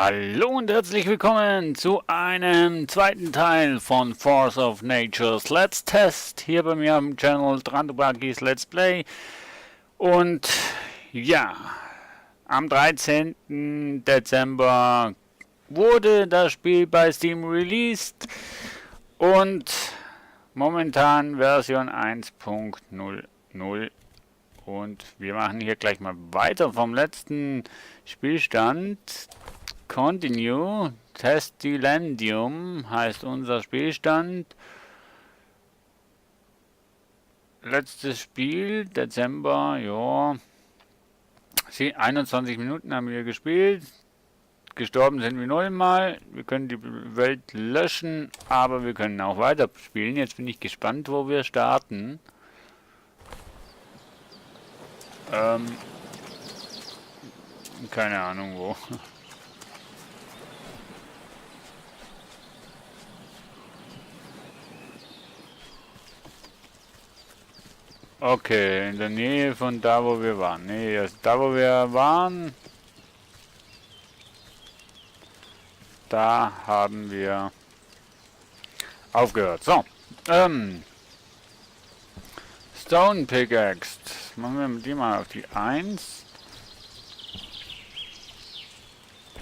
Hallo und herzlich willkommen zu einem zweiten Teil von Force of Nature's Let's Test hier bei mir am Channel Drandobakis Let's Play. Und ja, am 13. Dezember wurde das Spiel bei Steam released und momentan Version 1.00. Und wir machen hier gleich mal weiter vom letzten Spielstand. Continue, Testilandium heißt unser Spielstand. Letztes Spiel, Dezember, ja. 21 Minuten haben wir gespielt. Gestorben sind wir 0 Mal. Wir können die Welt löschen, aber wir können auch weiter spielen. Jetzt bin ich gespannt, wo wir starten. Keine Ahnung wo. Okay, in der Nähe von da, wo wir waren. Nee, also da, wo wir waren, da haben wir aufgehört. So, Stone Pickaxe. Machen wir die mal auf die 1.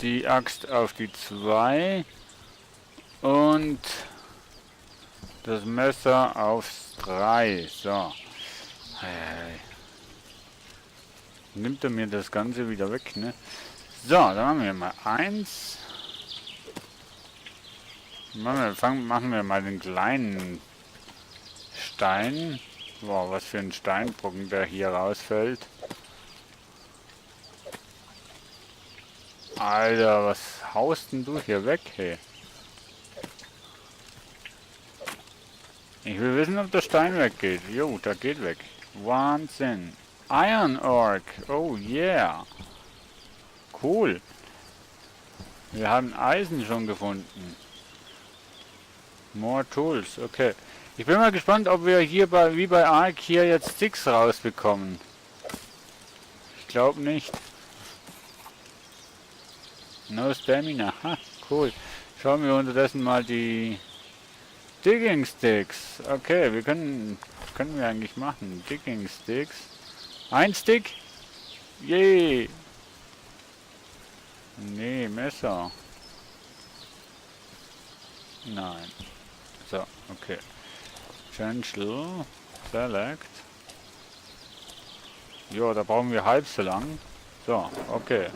Die Axt auf die 2. Und das Messer aufs 3. So. Nimmt er mir das Ganze wieder weg, ne? So, dann machen wir mal 1. Machen wir mal den kleinen Stein. Wow, was für ein Steinbrocken, der hier rausfällt. Alter, was haust denn du hier weg, hey? Ich will wissen, ob der Stein weggeht. Jo, der geht weg. Wahnsinn. Iron Orc. Oh yeah. Cool. Wir haben Eisen schon gefunden. More Tools. Okay. Ich bin mal gespannt, ob wir hier wie bei Ark hier jetzt Sticks rausbekommen. Ich glaube nicht. No Stamina. Ha, cool. Schauen wir unterdessen mal die Digging Sticks. Okay, wir können wir eigentlich machen. Digging Sticks. Ein Stick? Yay! Nee, Messer. Nein. So, okay. Gentle. Select. Jo, da brauchen wir halb so lang. So, okay.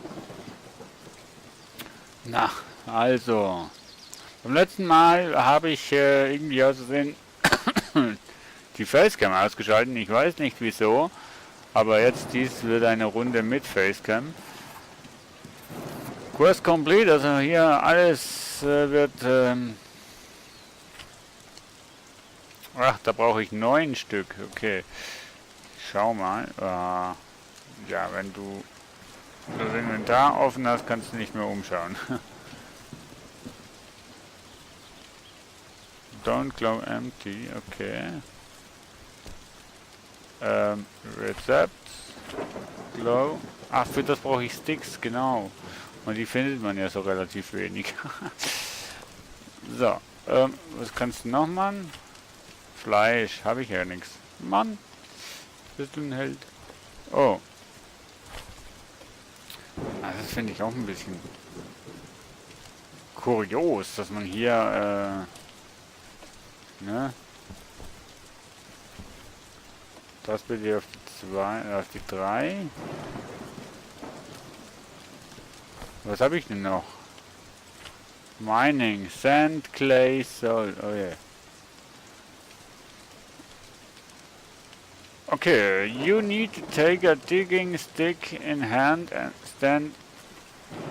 Na, also. Beim letzten Mal habe ich irgendwie aus Versehen die Facecam ausgeschaltet. Ich weiß nicht wieso. Aber jetzt dies wird eine Runde mit Facecam. Quest complete, also hier alles wird... ach, da brauche ich 9 Stück. Okay. Schau mal. Ja, wenn du das Inventar offen hast, kannst du nicht mehr umschauen. Don't glow empty. Okay. Rezept. Glow. Ach, für das brauche ich Sticks, genau. Und die findet man ja so relativ wenig. So. Was kannst du noch machen? Fleisch. Habe ich ja nichts. Mann. Bist du ein Held? Oh. Ah, das finde ich auch ein bisschen kurios, dass man hier, ne? Das bitte auf die 2, auf die 3. Was habe ich denn noch? Mining, Sand, Clay, Salt. Oh yeah. Okay, you need to take a digging stick in hand and stand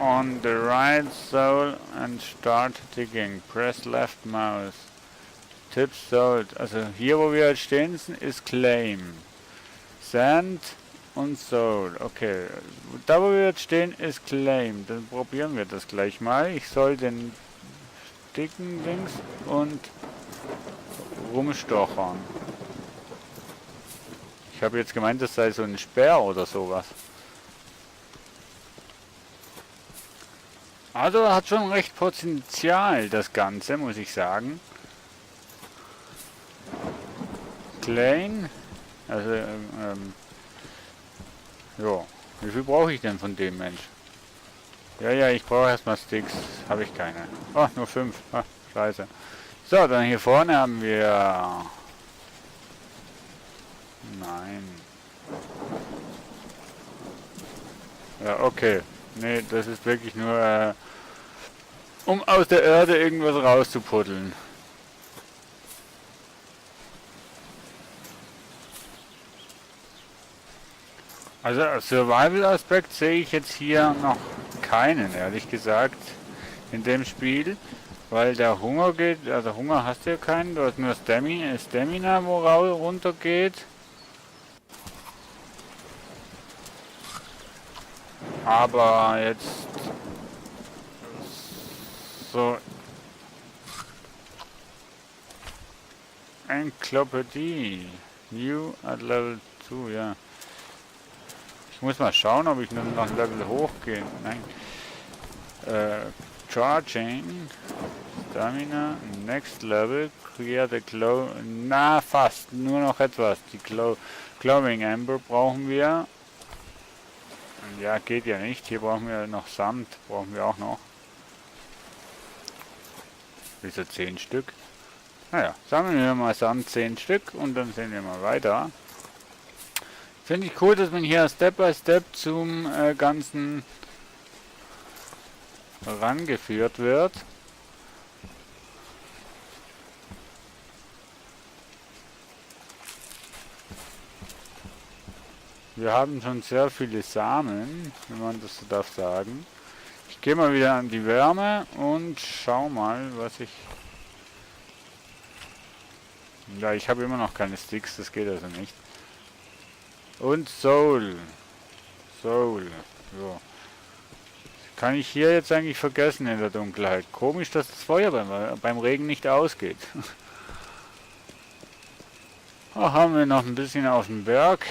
on the right sole and start digging. Press left mouse. Tip Salt. Also hier, wo wir jetzt stehen, ist Claim. Sand und Salt. Okay. Da, wo wir jetzt stehen, ist Claim. Dann probieren wir das gleich mal. Ich soll den dicken Dings und rumstochern. Ich habe jetzt gemeint, das sei so ein Speer oder sowas. Also hat schon recht Potenzial, das Ganze, muss ich sagen. Klein. Also, ja. Wie viel brauche ich denn von dem Mensch? Ja, ich brauche erstmal Sticks. Habe ich keine. Oh, nur 5. Ah, scheiße. So, dann hier vorne haben wir... Nein. Ja, okay. Nee, das ist wirklich nur, um aus der Erde irgendwas rauszupuddeln. Also als Survival-Aspekt sehe ich jetzt hier noch keinen, ehrlich gesagt, in dem Spiel. Weil der Hunger geht, also Hunger hast du ja keinen, du hast nur Stamina, wo runter geht. Aber jetzt so Enzyklopädie. New at Level 2, ja. Ich muss mal schauen, ob ich noch Level hochgehe. Nein. Charging. Stamina. Next Level. Clear the Glow. Na, fast. Nur noch etwas. Die Glowing Amber brauchen wir. Ja, geht ja nicht. Hier brauchen wir noch Sand. Brauchen wir auch noch. Wieso 10 Stück? Naja, sammeln wir mal Sand 10 Stück und dann sehen wir mal weiter. Finde ich cool, dass man hier Step by Step zum Ganzen rangeführt wird. Wir haben schon sehr viele Samen, wenn man das so darf sagen. Ich gehe mal wieder an die Wärme und schau mal, was ich... Ja, ich habe immer noch keine Sticks, das geht also nicht. Und Soul. Soul. So. Kann ich hier jetzt eigentlich vergessen in der Dunkelheit. Komisch, dass das Feuer beim Regen nicht ausgeht. Ach, haben wir noch ein bisschen auf dem Berg.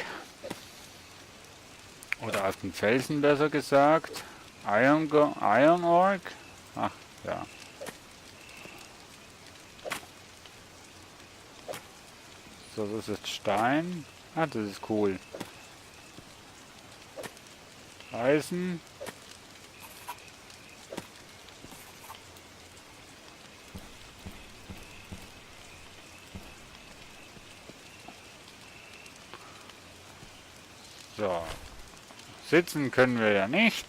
Oder auf den Felsen besser gesagt. Iron Orc. Ach, ja. So, das ist Stein. Ah, das ist cool. Eisen. So. Sitzen können wir ja nicht.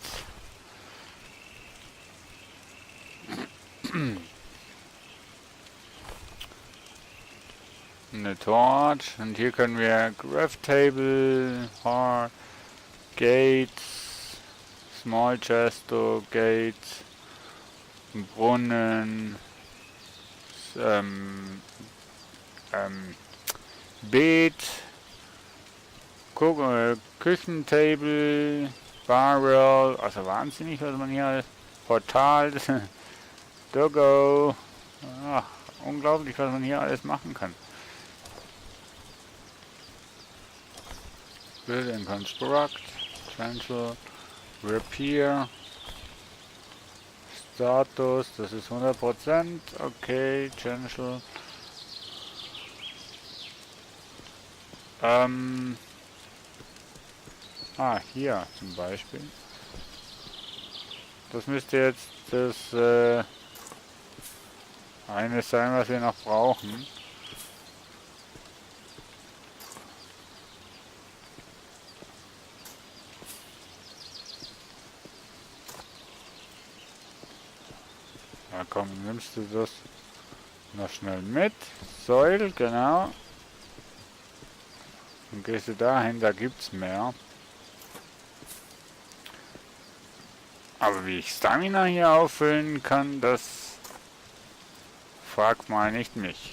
Eine Torch. Und hier können wir Craft Table, Gates, Small Chesto, Gates, Brunnen, Beet, Küchentable, Barrel, also wahnsinnig, was man hier alles, Portal, Doggo, ach, unglaublich, was man hier alles machen kann. Build and Construct, Transfer, Repair, Status, das ist 100%, okay, Chancel. Hier zum Beispiel. Das müsste jetzt das eine sein, was wir noch brauchen. Na komm, nimmst du das noch schnell mit. Säul, genau. Und gehst du dahin, da gibt's mehr. Aber wie ich Stamina hier auffüllen kann, das fragt mal nicht mich.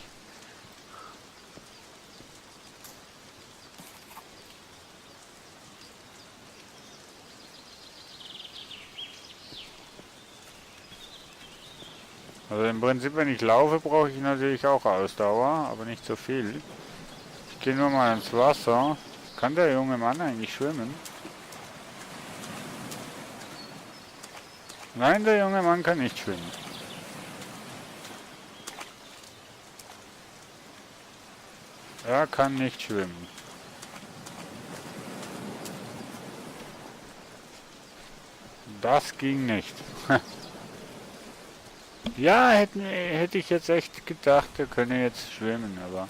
Also im Prinzip, wenn ich laufe, brauche ich natürlich auch Ausdauer, aber nicht so viel. Ich gehe nur mal ins Wasser. Kann der junge Mann eigentlich schwimmen? Nein, der junge Mann kann nicht schwimmen. Er kann nicht schwimmen. Das ging nicht. Ja, hätte ich jetzt echt gedacht, er könne jetzt schwimmen, aber...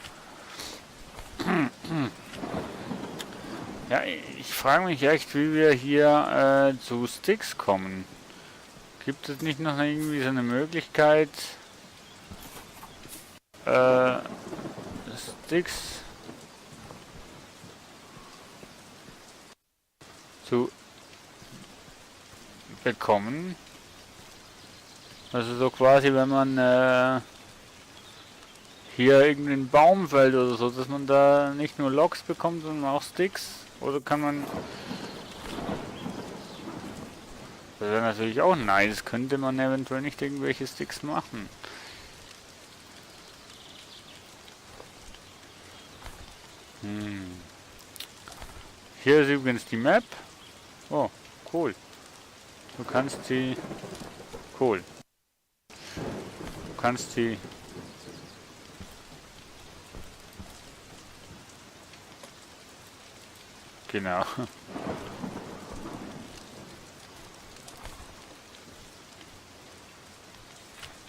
Ja, ich frage mich echt, wie wir hier zu Sticks kommen. Gibt es nicht noch irgendwie so eine Möglichkeit, Sticks zu bekommen? Also so quasi, wenn man hier irgendeinen Baum fällt oder so, dass man da nicht nur Logs bekommt, sondern auch Sticks? Oder kann man... Das wäre natürlich auch nice. Könnte man eventuell nicht irgendwelche Sticks machen. Hier ist übrigens die Map. Oh, cool. Du kannst sie... Cool. Du kannst sie... Genau.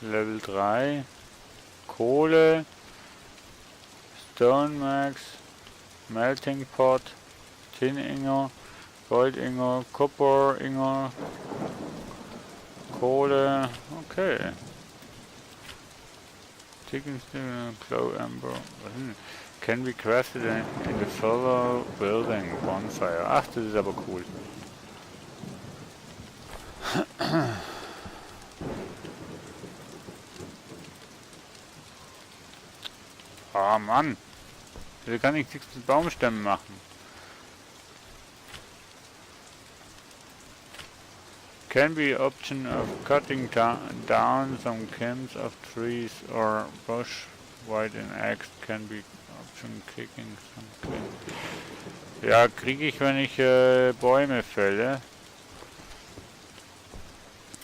Level 3. Kohle. Stone Max. Melting Pot. Tin Inger. Gold Inger. Copper Inger. Kohle. Okay. Chicken Glow Amber. Can be crafted in the further building bonfire. Ach, das ist aber cool. Ah, Mann. Wieso kann ich nichts mit Baumstämmen machen? Can be option of cutting down some stems of trees or bush white in axe can be option kicking some stems. Ja, kriege ich, wenn ich Bäume fälle.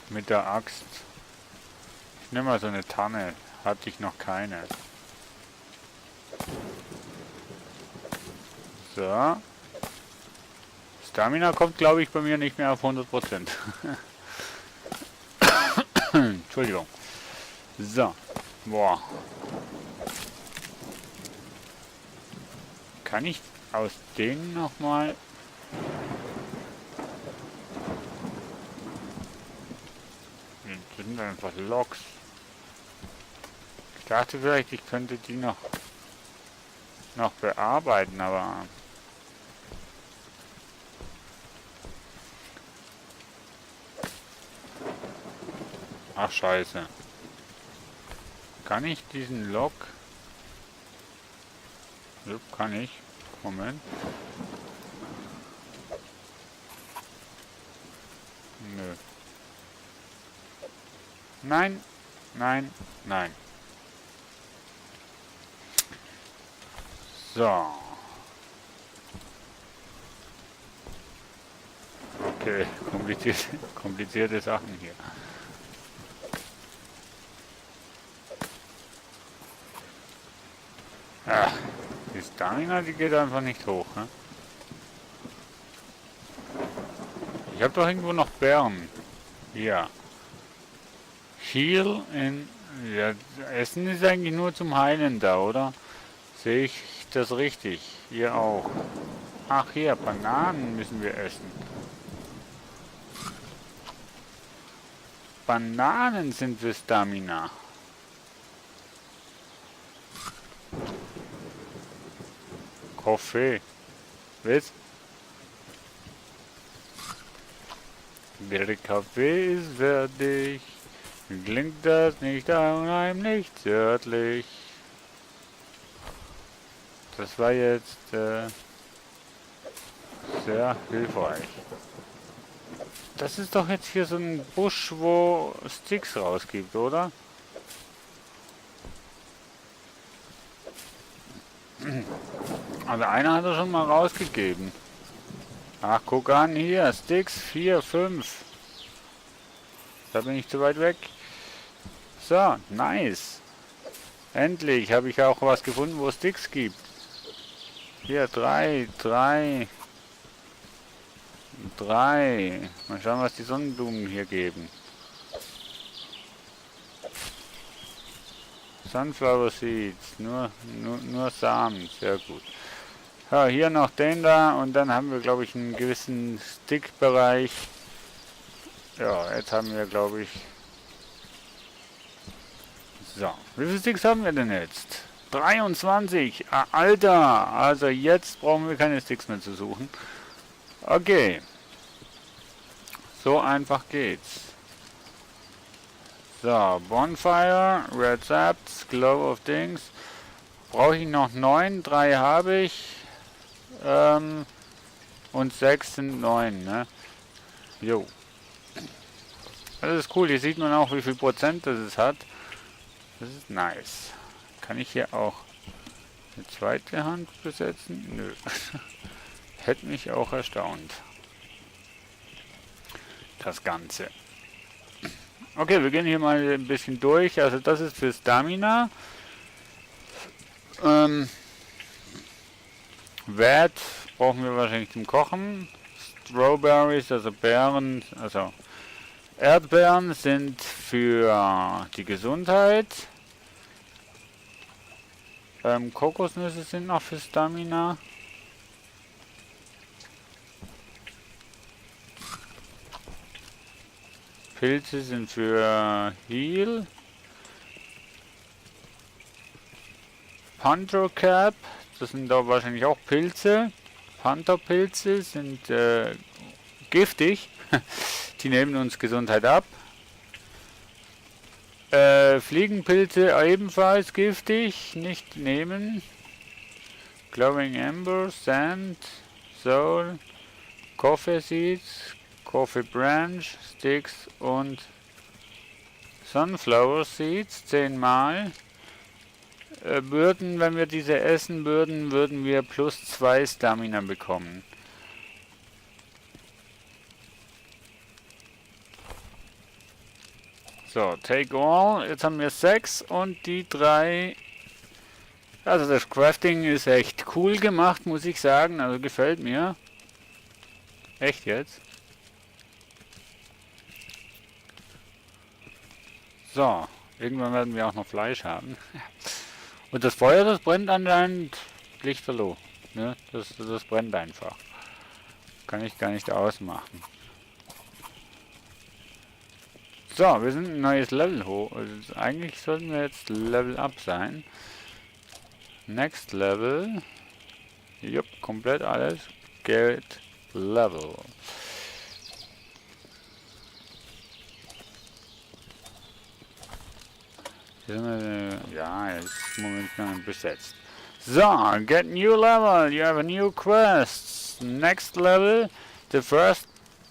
Mit der Axt. Ich nehme mal so eine Tanne. Hatte ich noch keine. So. Stamina kommt, glaube ich, bei mir nicht mehr auf 100%. Entschuldigung. So. Boah. Kann ich aus denen nochmal... Das sind einfach Loks. Ich dachte vielleicht, ich könnte die noch bearbeiten, aber... Ach, scheiße. Kann ich diesen Log... Ja, kann ich. Moment. Nö. Nein, nein, nein. So. Okay, komplizierte Sachen hier. Ach, die Stamina, die geht einfach nicht hoch, ne? Ich habe doch irgendwo noch Bären. Ja. Heal in... Ja, Essen ist eigentlich nur zum Heilen da, oder? Sehe ich das richtig? Hier auch. Ach, hier, Bananen müssen wir essen. Bananen sind für Stamina. Kaffee. Was? Der Kaffee ist fertig. Klingt das nicht unheimlich zärtlich? Das war jetzt sehr hilfreich. Das ist doch jetzt hier so ein Busch, wo Sticks rausgibt, oder? Also einer hat er schon mal rausgegeben. Ach, guck an hier, Sticks 4, 5. Da bin ich zu weit weg. So, nice. Endlich habe ich auch was gefunden, wo es Sticks gibt. Hier, 3. Mal schauen, was die Sonnenblumen hier geben. Sunflower Seeds, nur Samen, sehr gut. Ja, hier noch den da und dann haben wir, glaube ich, einen gewissen Stick-Bereich. Ja, jetzt haben wir, glaube ich... So, wie viele Sticks haben wir denn jetzt? 23! Ah, Alter! Also jetzt brauchen wir keine Sticks mehr zu suchen. Okay. So einfach geht's. So, Bonfire, Red Saps, Glow of Things. Brauche ich noch 9, 3 habe ich. Und 6 sind 9, ne? Jo. Das ist cool, hier sieht man auch, wie viel Prozent das hat. Das ist nice. Kann ich hier auch eine zweite Hand besetzen? Nö. Hätte mich auch erstaunt. Das Ganze. Okay, wir gehen hier mal ein bisschen durch. Also das ist für Stamina. Wert brauchen wir wahrscheinlich zum Kochen. Strawberries, also Beeren, also Erdbeeren sind für die Gesundheit. Kokosnüsse sind noch für Stamina. Pilze sind für Heal. Panther Cap, das sind da wahrscheinlich auch Pilze. Pantherpilze sind giftig. Die nehmen uns Gesundheit ab. Fliegenpilze ebenfalls giftig, nicht nehmen. Glowing Ember, Sand, Soul, Coffee Seeds, Coffee Branch, Sticks und Sunflower Seeds 10 Mal. Wenn wir diese essen würden, würden wir plus 2 Stamina bekommen. So, take all. Jetzt haben wir 6 und die 3. Also das Crafting ist echt cool gemacht, muss ich sagen. Also gefällt mir. Echt jetzt. So, irgendwann werden wir auch noch Fleisch haben. Und das Feuer, das brennt anscheinend lichterloh. Ne? Das brennt einfach. Kann ich gar nicht ausmachen. So, wir sind ein neues Level hoch. Also eigentlich sollten wir jetzt Level up sein. Next Level. Jupp, komplett alles. Get Level. Ja, jetzt ist momentan besetzt. So, get new level. You have a new quest. Next level. The first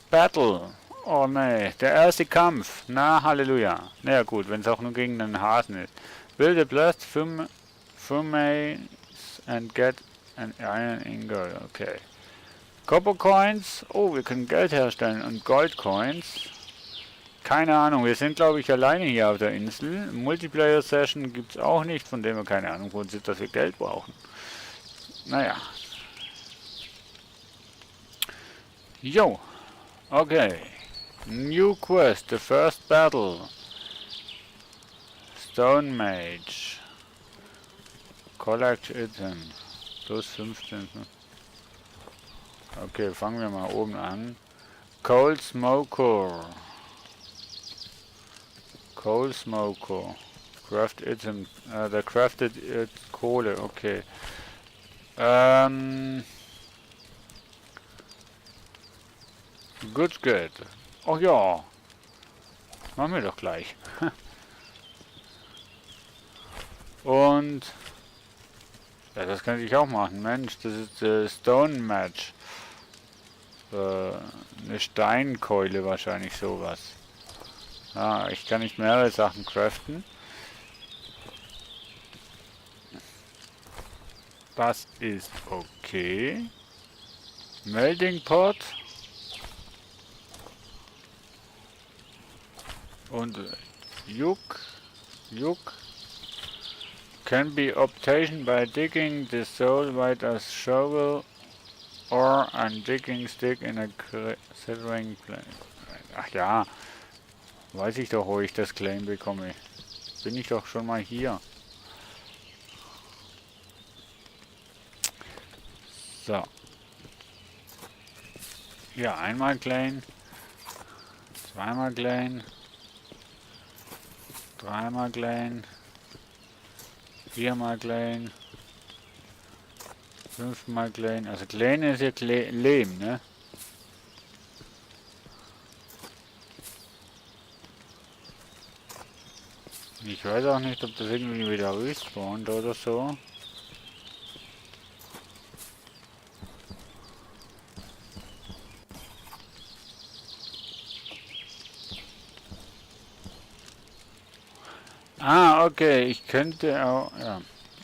battle. Oh ne, der erste Kampf. Na, Halleluja. Na ja, gut, wenn es auch nur gegen einen Hasen ist. Build a blast furnace and get an iron ingot. Okay. Copper Coins. Oh, wir können Geld herstellen und Gold Coins. Keine Ahnung, wir sind glaube ich alleine hier auf der Insel. Multiplayer Session gibt es auch nicht, von dem wir keine Ahnung wo sind, dass wir Geld brauchen. Naja. Jo. Okay. New quest, the first battle. Stone Mage. Collect item. Plus 15. Okay, fangen wir mal oben an. Coal Smoker. Coal Smoker. Craft item. Der crafted Kohle, okay. Good. Oh ja. Machen wir doch gleich. Und ja, das könnte ich auch machen. Mensch, das ist Stone Match. Eine Steinkeule wahrscheinlich sowas. Ah, ich kann nicht mehrere Sachen craften. Das ist okay. Melting Pot. Und Juk can be obtained by digging the soul with a shovel or a digging stick in a settling place. Ach ja, weiß ich doch, wo ich das Claim bekomme. Bin ich doch schon mal hier. So. Ja, einmal Claim. Zweimal Claim. Dreimal Claim. Viermal Claim. Fünfmal Claim. Also Claim ist ja Lehm, ne? Ich weiß auch nicht, ob das irgendwie wieder respawnt oder so. Ah, okay, ich könnte auch... Ja,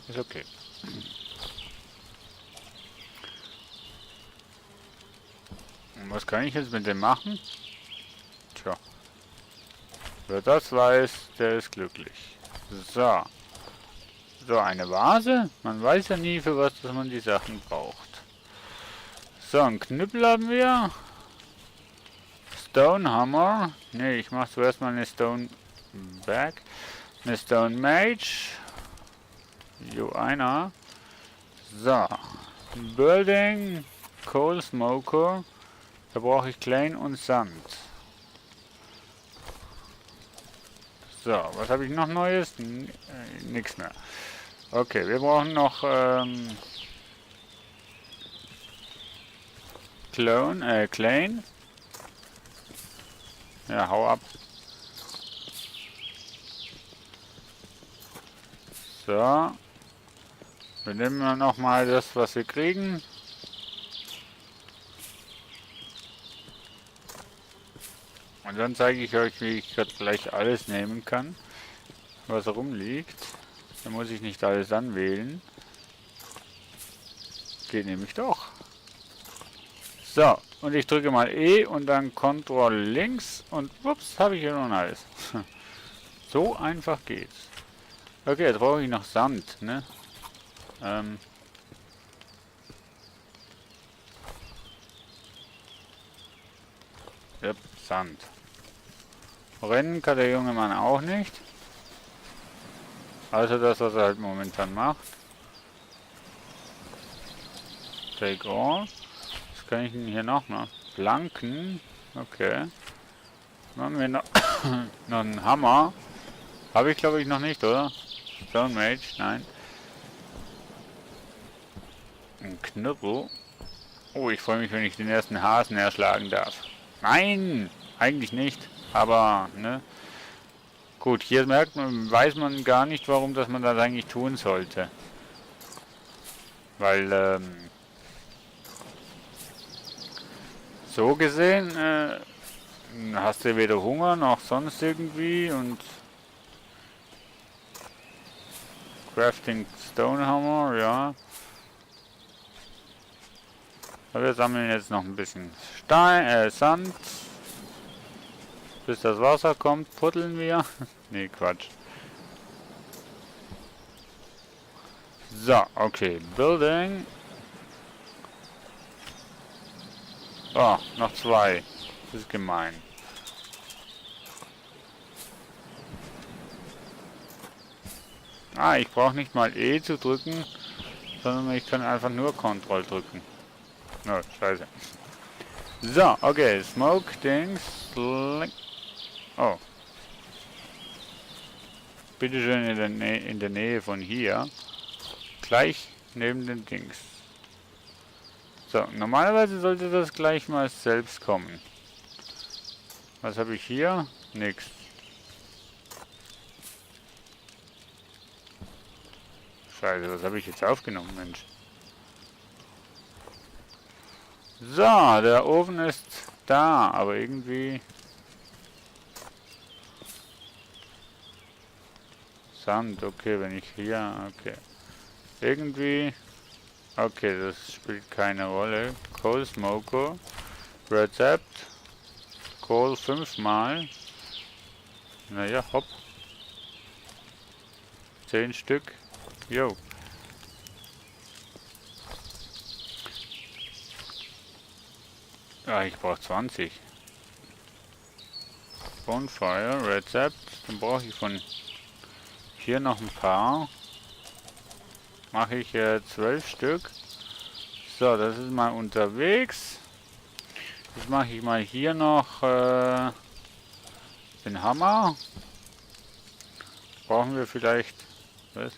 ist okay. Und was kann ich jetzt mit dem machen? Tja. Wer das weiß, der ist glücklich. So. So, eine Vase. Man weiß ja nie, für was dass man die Sachen braucht. So, einen Knüppel haben wir. Stone Hammer. Ne, ich mache zuerst mal eine Stone Bag. Eine Stone Mage. Jo, einer. So. Building. Coal Smoker. Da brauche ich Klein und Sand. So, was habe ich noch Neues? Nix mehr. Okay, wir brauchen noch Klein. Ja, hau ab. So. Wir nehmen noch mal das, was wir kriegen. Und dann zeige ich euch, wie ich gerade gleich alles nehmen kann, was rumliegt. Da muss ich nicht alles anwählen. Geht nämlich doch. So, und ich drücke mal E und dann Ctrl links und ups, habe ich hier noch alles. So einfach geht's. Okay, jetzt brauche ich noch Sand, ne? Yep, Sand. Rennen kann der junge Mann auch nicht. Also das, was er halt momentan macht. Take all. Was kann ich denn hier noch mal? Planken. Okay. Machen wir noch, noch einen Hammer. Habe ich glaube ich noch nicht, oder? Stone Mage, nein. Ein Knüppel. Oh, ich freue mich, wenn ich den ersten Hasen erschlagen darf. Nein, eigentlich nicht. Aber, ne? Gut, hier weiß man gar nicht, warum das man das eigentlich tun sollte. Weil, so gesehen, hast du weder Hunger noch sonst irgendwie und Crafting Stone Hammer, ja. Aber wir sammeln jetzt noch ein bisschen Sand. Bis das Wasser kommt, putteln wir. Nee, Quatsch. So, okay. Building. Oh, noch zwei. Das ist gemein. Ah, ich brauche nicht mal E zu drücken, sondern ich kann einfach nur Ctrl drücken. Oh, scheiße. So, okay. Smoke Dings. Oh. Bitte schön in der Nähe von hier. Gleich neben den Dings. So, normalerweise sollte das gleich mal selbst kommen. Was habe ich hier? Nix. Scheiße, was habe ich jetzt aufgenommen, Mensch? So, der Ofen ist da, aber irgendwie... Sand, okay, wenn ich hier... Okay. Irgendwie... Okay, das spielt keine Rolle. Coal Smoker. Rezept. Coal 5-mal. Naja, hopp. 10 Stück. Jo. Ja, ich brauche 20. Bonfire, Rezept. Dann brauche ich von hier noch ein paar. Mache ich 12 Stück. So, das ist mal unterwegs. Jetzt mache ich mal hier noch den Hammer. Brauchen wir vielleicht was?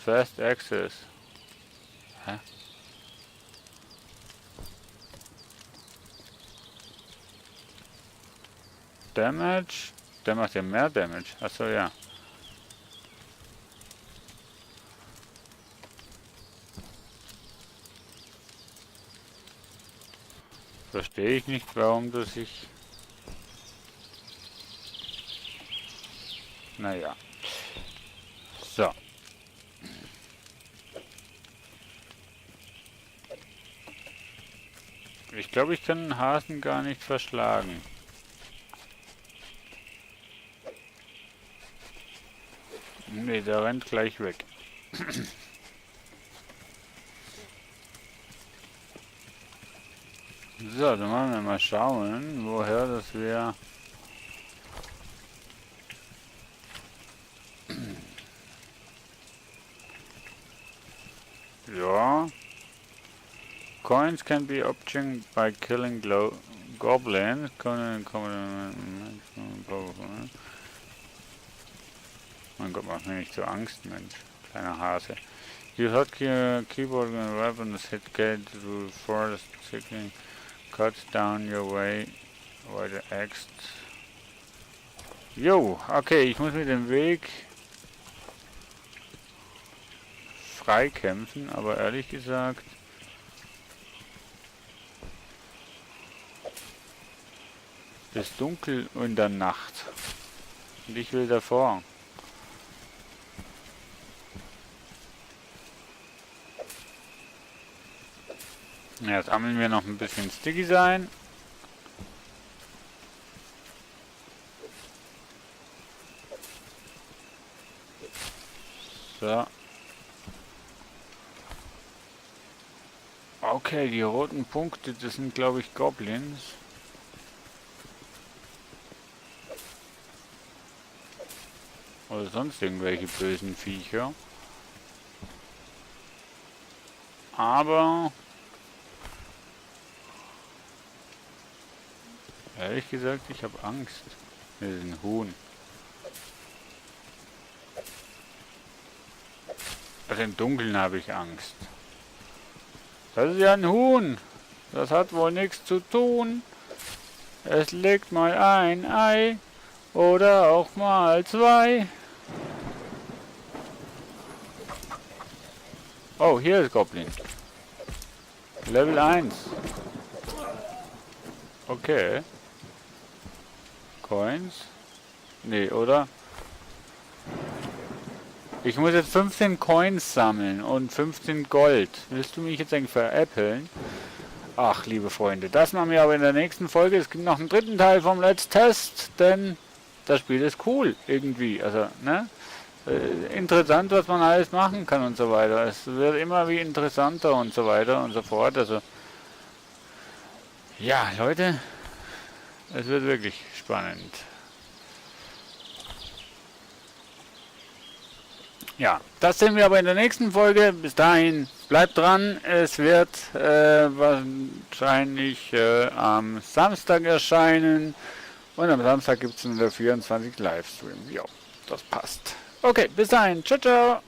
Fast Access. Hä? Damage. Der macht ja mehr Damage. Achso, ja. Verstehe ich nicht, warum das sich... Naja. So. Ich glaube, ich kann den Hasen gar nicht verschlagen. Nee, der rennt gleich weg. So, dann wollen wir mal schauen, woher das wir... Ja. Coins can be obtained by killing goblins. Mein Gott, mach mir nicht so Angst, Mensch. Kleiner Hase. You hot keyboard and weapons hit gate to forest ticking. Cut down your way by the axe. Jo, okay, ich muss mir den Weg freikämpfen, aber ehrlich gesagt ist dunkel in der Nacht und ich will davor. Ja, sammeln wir noch ein bisschen Sticky sein. So. Okay, die roten Punkte, das sind glaube ich Goblins. Oder sonst irgendwelche bösen Viecher. Aber ehrlich gesagt, ich habe Angst. Das ist ein Huhn. Also im Dunkeln habe ich Angst. Das ist ja ein Huhn. Das hat wohl nichts zu tun. Es legt mal ein Ei. Oder auch mal 2. Oh, hier ist Goblin. Level 1. Okay. Coins? Nee, oder? Ich muss jetzt 15 Coins sammeln und 15 Gold. Willst du mich jetzt eigentlich veräppeln? Ach, liebe Freunde, das machen wir aber in der nächsten Folge. Es gibt noch einen dritten Teil vom Let's Test, denn das Spiel ist cool irgendwie. Also, ne? Interessant, was man alles machen kann und so weiter. Es wird immer wie interessanter und so weiter und so fort. Also, ja, Leute, es wird wirklich spannend. Ja, das sehen wir aber in der nächsten Folge. Bis dahin, bleibt dran. Es wird wahrscheinlich am Samstag erscheinen. Und am Samstag gibt es nur 24 Livestream. Ja, das passt. Okay, bis dahin. Ciao, ciao.